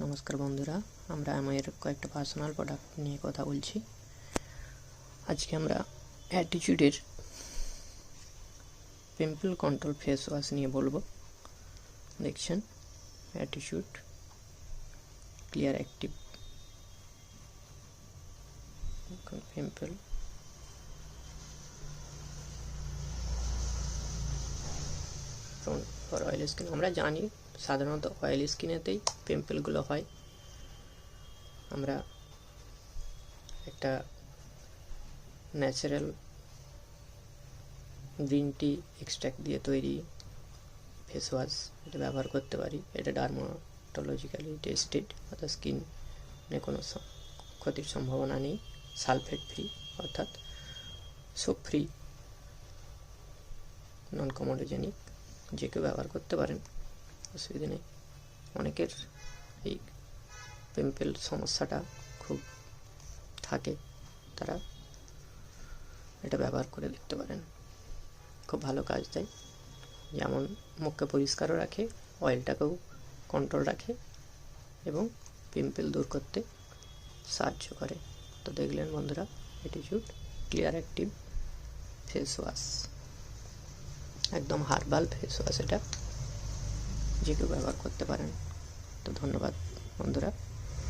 নমস্কার বন্ধুরা, আমরা আমার কয়েকটা পার্সোনাল প্রোডাক্ট নিয়ে কথা বলছি। আজকে আমরা অ্যাটিটিউডের পিম্পল কন্ট্রোল ফেস ওয়াশ নিয়ে বলবো। দেখছেন, attitude clear active pimple for oil skin. আমরা জানি সাধারণত অয়েল স্কিনেতেই পিম্পলগুলো হয়। আমরা একটা ন্যাচারাল গ্রিন টি এক্সট্র্যাক্ট দিয়ে তৈরি ফেস ওয়াশ এটা ব্যবহার করতে পারি। এটা ডার্মাটোলজিক্যালি টেস্টেড, অর্থাৎ স্কিনে কোনো ক্ষতির সম্ভাবনা নেই। সালফেট ফ্রি, অর্থাৎ সোপ ফ্রি, নন কমোডোজেনিক, যে কেউ ব্যবহার করতে পারেন, অসুবিধা নেই। অনেকের এই পিম্পল সমস্যাটা খুব থাকে, তারা এটা ব্যবহার করে দেখতে পারেন। খুব ভালো কাজ দেয়, যেমন মুখকে পরিষ্কারও রাখে, অয়েলটাকেও কন্ট্রোল রাখে এবং পিম্পল দূর করতে সাহায্য করে। তো দেখলেন বন্ধুরা, attitude clear active face wash, একদম হার্বাল ফেস ওয়াশ, এটা যে কেউ ব্যবহার করতে পারেন। তো ধন্যবাদ বন্ধুরা।